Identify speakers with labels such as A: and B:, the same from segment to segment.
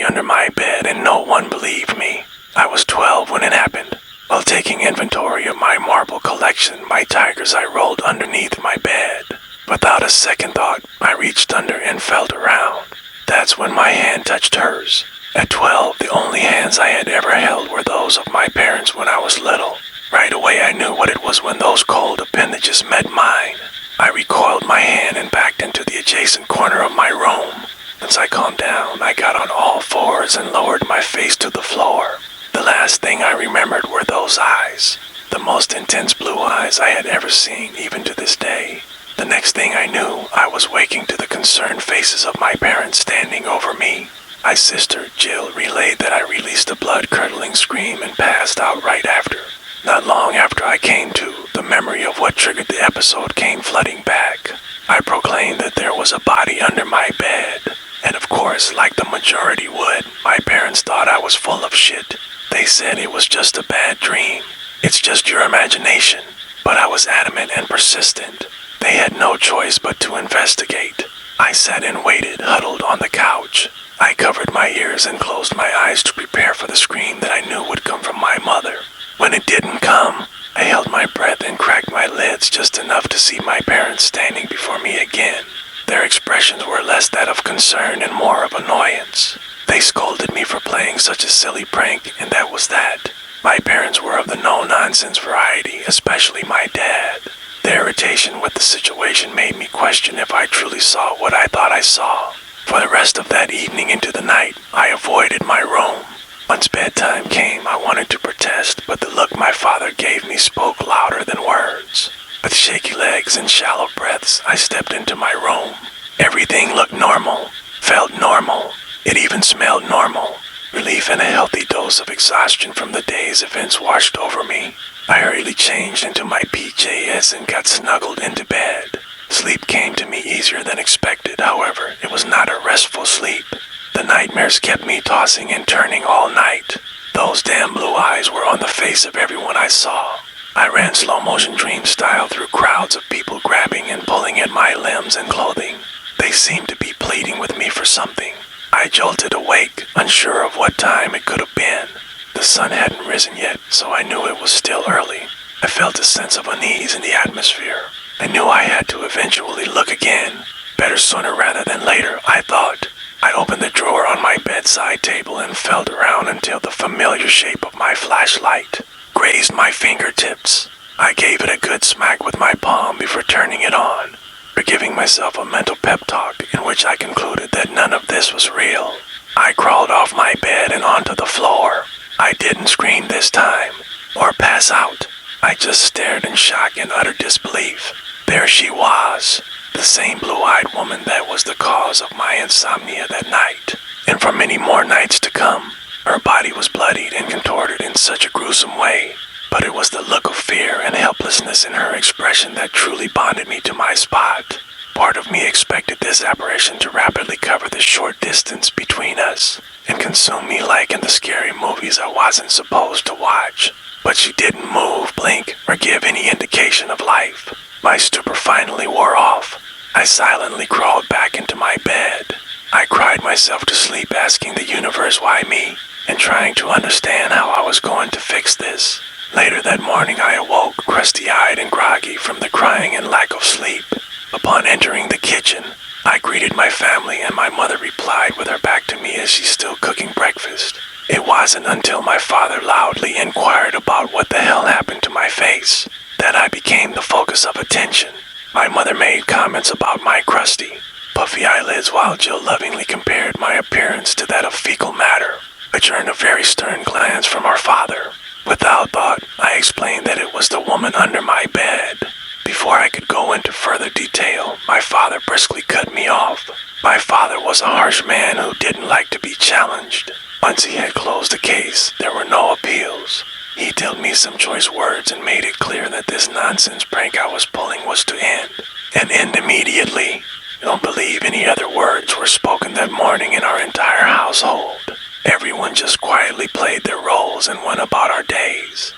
A: body under my bed and no one believed me. I was 12 when it happened. While taking inventory of my marble collection, my tigers, I rolled underneath my bed. Without a second thought, I reached under and felt around. That's when my hand touched hers. At 12, the only hands I had ever held were those of my parents when I was little. Right away I knew what it was when those cold appendages met mine. I recoiled my hand and backed into the adjacent corner of my room. Once I calmed down, I got on all fours and lowered my face to the floor. The last thing I remembered were those eyes, the most intense blue eyes I had ever seen, even to this day. The next thing I knew, I was waking to the concerned faces of my parents standing over me. My sister, Jill, relayed that I released a blood-curdling scream and passed out right after. Not long after I came to, the memory of what triggered the episode came flooding back. I proclaimed that there was a body under my bed. And of course, like the majority would, my parents thought I was full of shit. They said it was just a bad dream. It's just your imagination. But I was adamant and persistent. They had no choice but to investigate. I sat and waited, huddled on the couch. I covered my ears and closed my eyes to prepare for the scream that I knew would come from my mother. When it didn't come, I held my breath and cracked my lids just enough to see my parents standing before me again. Their expressions were less that of concern and more of annoyance. They scolded me for playing such a silly prank, and that was that. My parents were of the no-nonsense variety, especially my dad. Their irritation with the situation made me question if I truly saw what I thought I saw. For the rest of that evening into the night, I avoided my room. Once bedtime came, I wanted to protest, but the look my father gave me spoke louder than words. With shaky legs and shallow breaths, I stepped into my room. Everything looked normal, felt normal. It even smelled normal. Relief and a healthy dose of exhaustion from the day's events washed over me. I hurriedly changed into my PJs and got snuggled into bed. Sleep came to me easier than expected, however, it was not a restful sleep. The nightmares kept me tossing and turning all night. Those damn blue eyes were on the face of everyone I saw. I ran slow-motion dream style through crowds of people grabbing and pulling at my limbs and clothing. They seemed to be pleading with me for something. I jolted awake, unsure of what time it could have been. The sun hadn't risen yet, so I knew it was still early. I felt a sense of unease in the atmosphere. I knew I had to eventually look again. Better sooner rather than later, I thought. I opened the drawer on my bedside table and felt around until the familiar shape of my flashlight grazed my fingertips. I gave it a good smack with my palm before turning it on, giving myself a mental pep talk in which I concluded that none of this was real. I crawled off my bed and onto the floor. I didn't scream this time, or pass out. I just stared in shock and utter disbelief. There she was, the same blue-eyed woman that was the cause of my insomnia that night, and for many more nights to come. Her body was bloodied and contorted in such a gruesome way, but it was the look of fear and helplessness in her expression that truly bonded me to my spot. Part of me expected this apparition to rapidly cover the short distance between us and consume me like in the scary movies I wasn't supposed to watch. But she didn't move, blink, or give any indication of life. My stupor finally wore off. I silently crawled back into my bed. I cried myself to sleep, asking the universe why me, and trying to understand how I was going to fix this. Later that morning I awoke, crusty-eyed and groggy from the crying and lack of sleep. Upon entering the kitchen, I greeted my family and my mother replied with her back to me as she's still cooking breakfast. It wasn't until my father loudly inquired about what the hell happened to my face that I became the focus of attention. My mother made comments about my crusty, puffy eyelids while Jill lovingly compared my appearance to that of fecal matter, which earned a very stern glance from our father. Without thought, I explained that it was the woman under my bed. Before I could go into further detail, my father briskly cut me off. My father was a harsh man who didn't like to be challenged. Once he had closed the case, there were no appeals. He told me some choice words and made it clear that this nonsense prank I was pulling was to end, and end immediately. I don't believe any other words were spoken that morning in our entire household. Everyone just quietly played their roles and went about our days.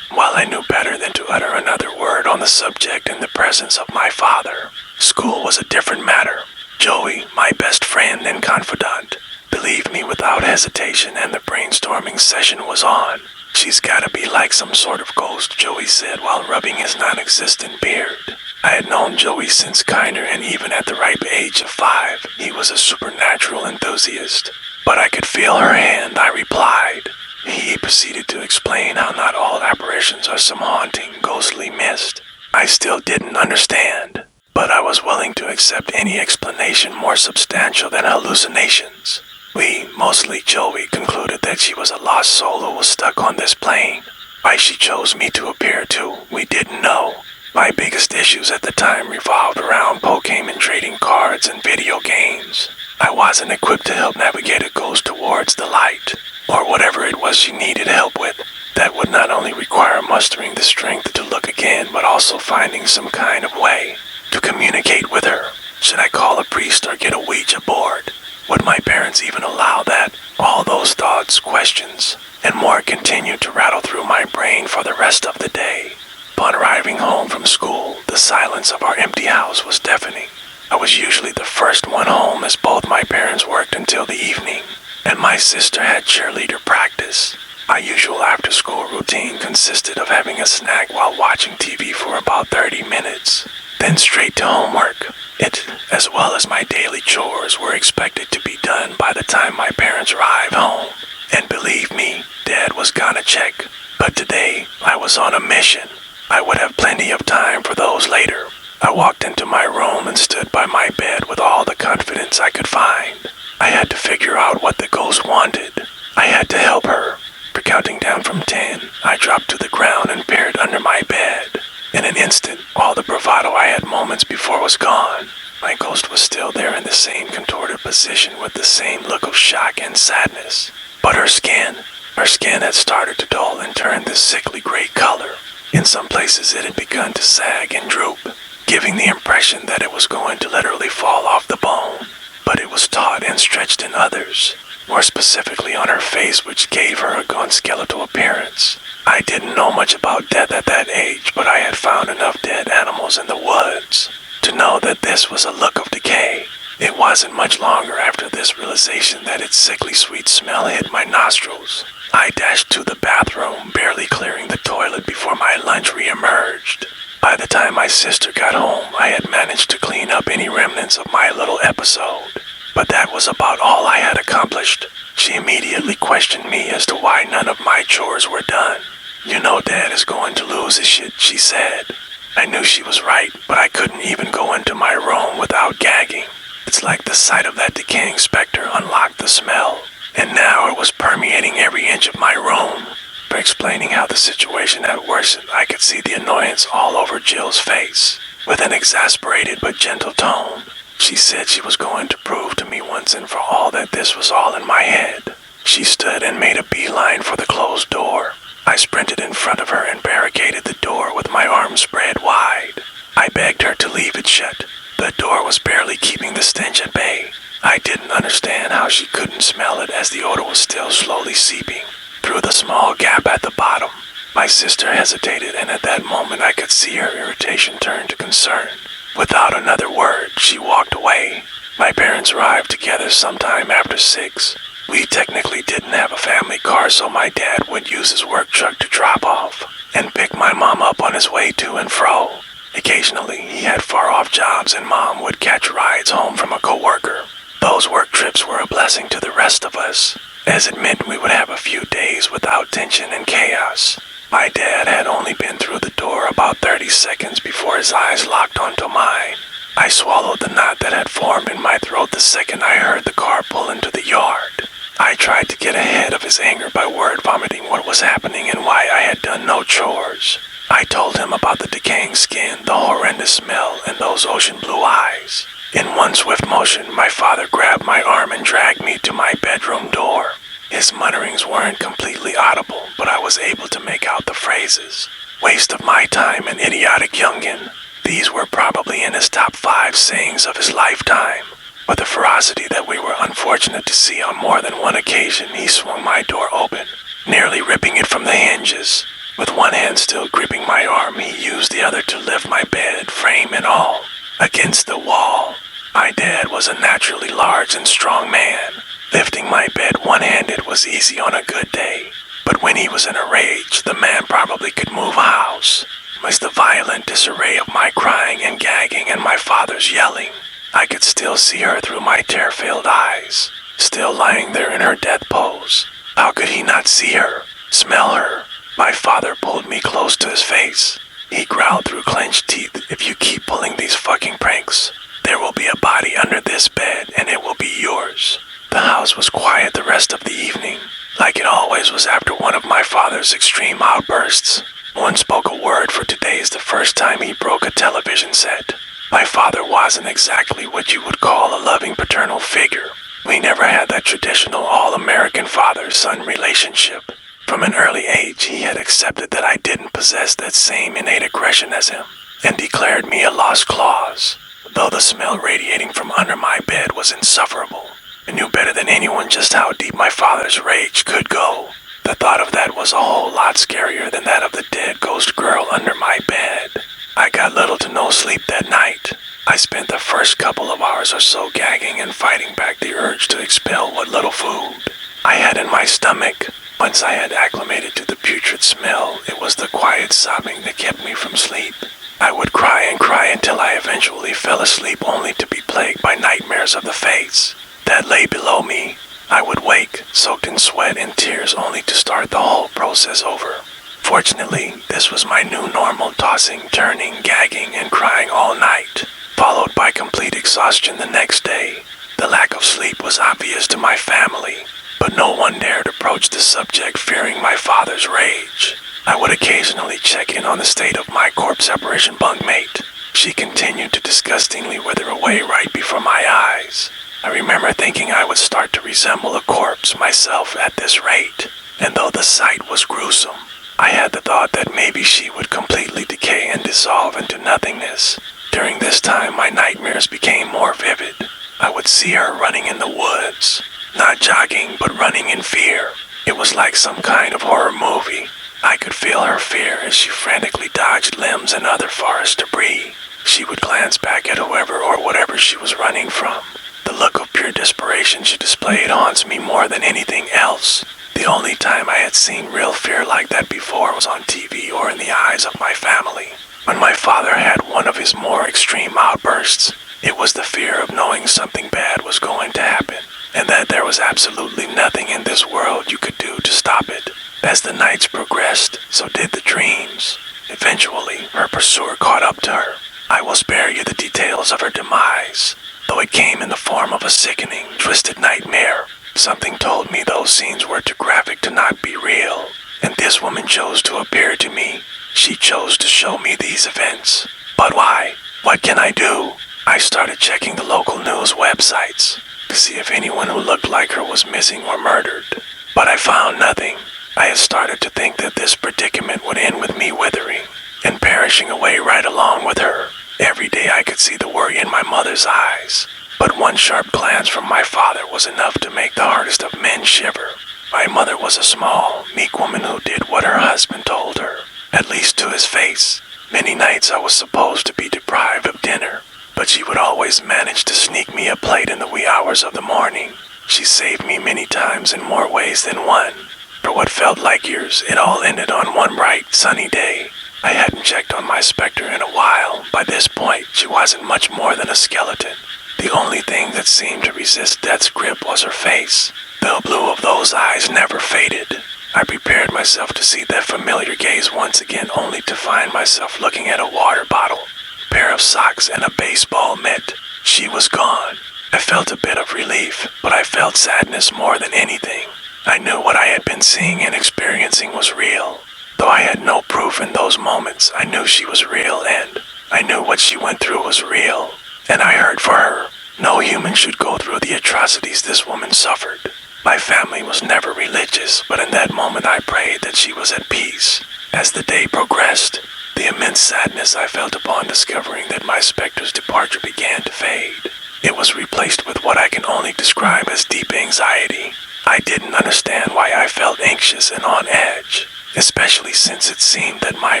A: While I knew better than to utter another word on the subject in the presence of my father, school was a different matter. Joey, my best friend and confidant, believed me with without hesitation, and the brainstorming session was on. "She's gotta be like some sort of ghost," Joey said while rubbing his non-existent beard. I had known Joey since kinder, and even at the ripe age of 5, he was a supernatural enthusiast. "But I could feel her hand," I replied. He proceeded to explain how not all apparitions are some haunting, ghostly mist. I still didn't understand, but I was willing to accept any explanation more substantial than hallucinations. We, mostly Joey, concluded that she was a lost soul who was stuck on this plane. Why she chose me to appear to, we didn't know. My biggest issues at the time revolved around Pokemon trading cards and video games. I wasn't equipped to help navigate a ghost towards the light, or whatever it was she needed help with. That would not only require mustering the strength to look again, but also finding some kind of way to communicate with her. Should I call a priest or get a Ouija board? Would my parents even allow that? All those thoughts, questions, and more continued to rattle through my brain for the rest of the day. Upon arriving home from school, the silence of our empty house was deafening. I was usually the first one home, as both my parents worked until the evening, and my sister had cheerleader practice. My usual after-school routine consisted of having a snack while watching TV for about 30 minutes, then straight to homework. It, as well as my daily chores, were expected to be done by the time my parents arrived home. And believe me, Dad was gonna check. But today, I was on a mission. I would have plenty of time for those later. I walked into my room and stood by my bed with all the confidence I could find. I had to figure out what the ghost wanted. I had to help her. Counting down from 10, I dropped to the ground and peered under my bed. In an instant, all the bravado I had moments before was gone. My ghost was still there in the same contorted position with the same look of shock and sadness. But her skin had started to dull and turn this sickly gray color. In some places it had begun to sag and droop, giving the impression that it was going to literally fall off the bone. But it was taut and stretched in others, more specifically on her face, which gave her a gaunt skeletal appearance. I didn't know much about death at that age, but I had found enough dead animals in the woods to know that this was a look of decay. It wasn't much longer after this realization that its sickly sweet smell hit my nostrils. I dashed to the bathroom, barely clearing the toilet before my lunch re-emerged. By the time my sister got home, I had managed to clean up any remnants of my little episode. But that was about all I had accomplished. She immediately questioned me as to why none of my chores were done. "You know Dad is going to lose his shit," she said. I knew she was right, but I couldn't even go into my room without gagging. It's like the sight of that decaying specter unlocked the smell, and now it was permeating every inch of my room. For explaining how the situation had worsened, I could see the annoyance all over Jill's face. With an exasperated but gentle tone, she said she was going to prove to me once and for all that this was all in my head. She stood and made a beeline for the closed door. I sprinted in front of her and barricaded the door with my arms spread wide. I begged her to leave it shut. The door was barely keeping the stench at bay. I didn't understand how she couldn't smell it, as the odor was still slowly seeping through the small gap at the bottom. My sister hesitated, and at that moment I could see her irritation turn to concern. Without another word, she walked away. My parents arrived together sometime after 6. We technically didn't have a family car, so my dad would use his work truck to drop off and pick my mom up on his way to and fro. Occasionally, he had far-off jobs, and Mom would catch rides home from a coworker. Those work trips were a blessing to the rest of us, as it meant we would have a few days without tension and chaos. My dad had only been through the door about 30 seconds before his eyes locked onto mine. I swallowed the knot that had formed in my throat the second I heard the car pull into the yard. I tried to get ahead of his anger by word vomiting what was happening and why I had done no chores. I told him about the decaying skin, the horrendous smell, and those ocean blue eyes. In one swift motion, my father grabbed my arm and dragged me to my bedroom door. His mutterings weren't completely audible, but I was able to make out the phrases. "Waste of my time, an idiotic youngin." These were probably in his top 5 sayings of his lifetime. With a ferocity that we were unfortunate to see on more than one occasion, he swung my door open, nearly ripping it from the hinges. With one hand still gripping my arm, he used the other to lift my bed, frame and all, against the wall. My dad was a naturally large and strong man. Lifting my bed one hand it was easy on a good day, but when he was in a rage, the man probably could move a house. Amidst the violent disarray of my crying and gagging and my father's yelling, I could still see her through my tear-filled eyes, still lying there in her death pose. How could he not see her, smell her? My father pulled me close to his face. He growled through clenched teeth, "If you keep pulling these fucking pranks, there will be a body under this bed and it will be yours." The house was quiet the rest of the evening, like it always was after one of my father's extreme outbursts. No one spoke a word, for today is the first time he broke a television set. My father wasn't exactly what you would call a loving paternal figure. We never had that traditional all-American father-son relationship. From an early age, he had accepted that I didn't possess that same innate aggression as him, and declared me a lost cause. Though the smell radiating from under my bed was insufferable, I knew better than anyone just how deep my father's rage could go. The thought of that was a whole lot scarier than that of the dead ghost girl under my bed. I got little to no sleep that night. I spent the first couple of hours or so gagging and fighting back the urge to expel what little food I had in my stomach. Once I had acclimated to the putrid smell, it was the quiet sobbing that kept me from sleep. I would cry and cry until I eventually fell asleep, only to be plagued by nightmares of the face that lay below me. I would wake, soaked in sweat and tears, only to start the whole process over. Fortunately, this was my new normal, tossing, turning, gagging, and crying all night, followed by complete exhaustion the next day. The lack of sleep was obvious to my family, but no one dared approach the subject, fearing my father's rage. I would occasionally check in on the state of my corpse separation bunkmate. She continued to disgustingly wither away right before my eyes. I remember thinking I would start to resemble a corpse myself at this rate, and though the sight was gruesome, I had the thought that maybe she would completely decay and dissolve into nothingness. During this time, my nightmares became more vivid. I would see her running in the woods, not jogging, but running in fear. It was like some kind of horror movie. I could feel her fear as she frantically dodged limbs and other forest debris. She would glance back at whoever or whatever she was running from. The look of pure desperation she displayed haunts me more than anything else. The only time I had seen real fear like that before was on TV or in the eyes of my family. When my father had one of his more extreme outbursts, it was the fear of knowing something bad was going to happen, and that there was absolutely nothing in this world you could do to stop it. As the nights progressed, so did the dreams. Eventually, her pursuer caught up to her. I will spare you the details of her demise, though it came in the form of a sickening, twisted nightmare. Something told me those scenes were too graphic to not be real, and this woman chose to appear to me. She chose to show me these events. But why? What can I do? I started checking the local news websites to see if anyone who looked like her was missing or murdered, but I found nothing. I had started to think that this predicament would end with me withering and perishing away right along with her. Every day I could see the worry in my mother's eyes, but one sharp glance from my father was enough to make the hardest of men shiver. My mother was a small, meek woman who did what her husband told her, at least to his face. Many nights I was supposed to be deprived of dinner, but she would always manage to sneak me a plate in the wee hours of the morning. She saved me many times in more ways than one. For what felt like years, it all ended on one bright, sunny day. I hadn't checked on my specter in a while. By this point, she wasn't much more than a skeleton. The only thing that seemed to resist death's grip was her face. The blue of those eyes never faded. I prepared myself to see that familiar gaze once again, only to find myself looking at a water bottle, a pair of socks, and a baseball mitt. She was gone. I felt a bit of relief, but I felt sadness more than anything. I knew what I had been seeing and experiencing was real. Though I had no proof in those moments, I knew she was real, and I knew what she went through was real. And I heard for her. No human should go through the atrocities this woman suffered. My family was never religious, but in that moment I prayed that she was at peace. As the day progressed, the immense sadness I felt upon discovering that my specter's departure began to fade. It was replaced with what I can only describe as deep anxiety. I didn't understand why I felt anxious and on edge, especially since it seemed that my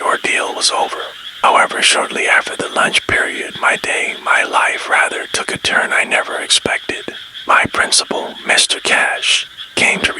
A: ordeal was over. However, shortly after the lunch period, my life rather, took a turn I never expected. My principal, Mr. Cash, came to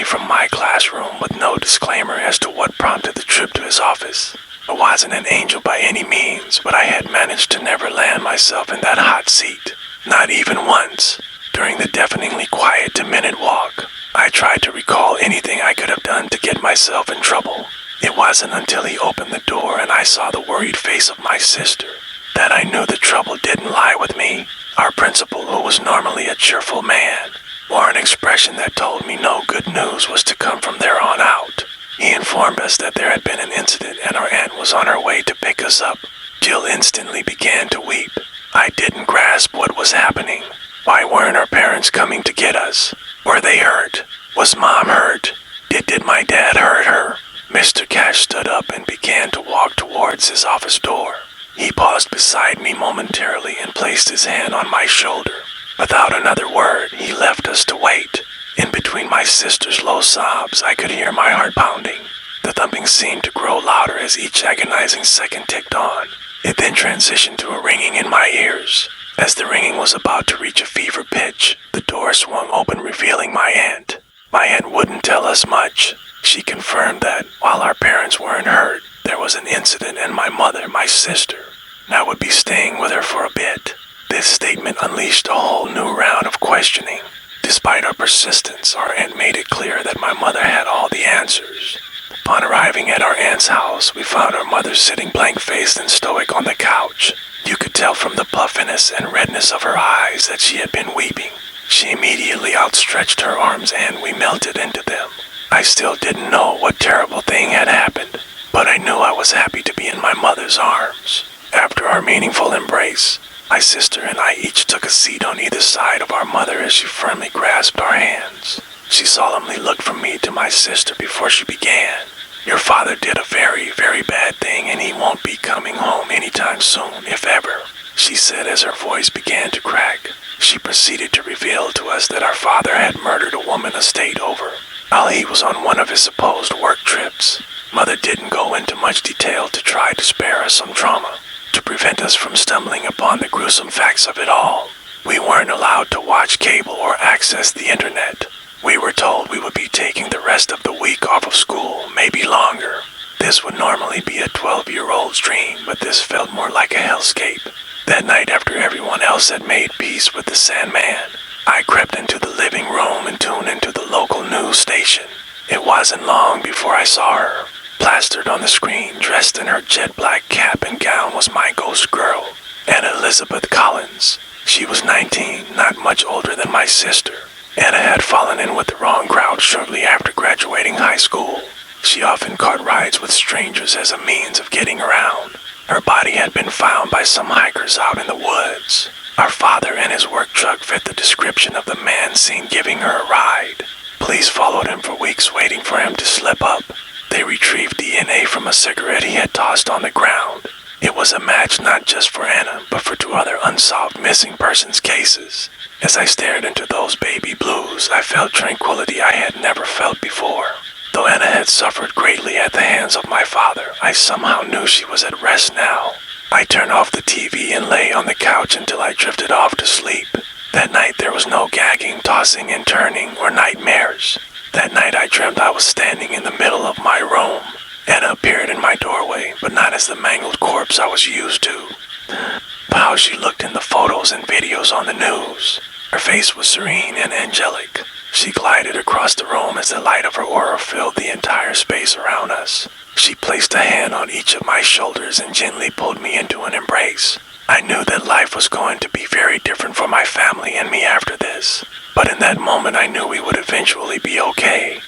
A: from my classroom with no disclaimer as to what prompted the trip to his office. I wasn't an angel by any means, but I had managed to never land myself in that hot seat. Not even once. During the deafeningly quiet 2-minute walk, I tried to recall anything I could have done to get myself in trouble. It wasn't until he opened the door and I saw the worried face of my sister that I knew the trouble didn't lie with me. Our principal, who was normally a cheerful man, wore an expression that told me no good news was to come from there on out. He informed us that there had been an incident and our aunt was on her way to pick us up. Jill instantly began to weep. I didn't grasp what was happening. Why weren't our parents coming to get us? Were they hurt? Was Mom hurt? Did my dad hurt her? Mr. Cash stood up and began to walk towards his office door. He paused beside me momentarily and placed his hand on my shoulder. Without another word, he left us to wait. In between my sister's low sobs, I could hear my heart pounding. The thumping seemed to grow louder as each agonizing second ticked on. It then transitioned to a ringing in my ears. As the ringing was about to reach a fever pitch, the door swung open, revealing my aunt. My aunt wouldn't tell us much. She confirmed that, while our parents weren't hurt, there was an incident and my mother, my sister, and I would be staying with her for a bit. This statement unleashed a whole new round of questioning. Despite our persistence, our aunt made it clear that my mother had all the answers. Upon arriving at our aunt's house, we found our mother sitting blank-faced and stoic on the couch. You could tell from the puffiness and redness of her eyes that she had been weeping. She immediately outstretched her arms and we melted into them. I still didn't know what terrible thing had happened, but I knew I was happy to be in my mother's arms. After our meaningful embrace, my sister and I each took a seat on either side of our mother as she firmly grasped our hands. She solemnly looked from me to my sister before she began. Your father did a very, very bad thing and he won't be coming home anytime soon, if ever, she said as her voice began to crack. She proceeded to reveal to us that our father had murdered a woman a state over, while he was on one of his supposed work trips. Mother didn't go into much detail to try to spare us some trauma, to prevent us from stumbling upon the gruesome facts of it all. We weren't allowed to watch cable or access the internet. We were told we would be taking the rest of the week off of school, maybe longer. This would normally be a 12-year-old's dream, but this felt more like a hellscape. That night, after everyone else had made peace with the Sandman, I crept into the living room and tuned into the local news station. It wasn't long before I saw her. Plastered on the screen, dressed in her jet black cap and gown, was my ghost girl, Anna Elizabeth Collins. She was 19, not much older than my sister. Anna had fallen in with the wrong crowd shortly after graduating high school. She often caught rides with strangers as a means of getting around. Her body had been found by some hikers out in the woods. Our father and his work truck fit the description of the man seen giving her a ride. Police followed him for weeks, waiting for him to slip up. They retrieved DNA from a cigarette he had tossed on the ground. It was a match not just for Anna, but for 2 other unsolved missing persons cases. As I stared into those baby blues, I felt tranquility I had never felt before. Though Anna had suffered greatly at the hands of my father, I somehow knew she was at rest now. I turned off the TV and lay on the couch until I drifted off to sleep. That night there was no gagging, tossing and turning, or nightmares. That night I dreamt I was standing in the middle of my room. Anna appeared in my doorway, but not as the mangled corpse I was used to, but how she looked in the photos and videos on the news. Her face was serene and angelic. She glided across the room as the light of her aura filled the entire space around us. She placed a hand on each of my shoulders and gently pulled me into an embrace. I knew that life was going to be very different for my family and me after this, but in that moment I knew we would eventually be okay.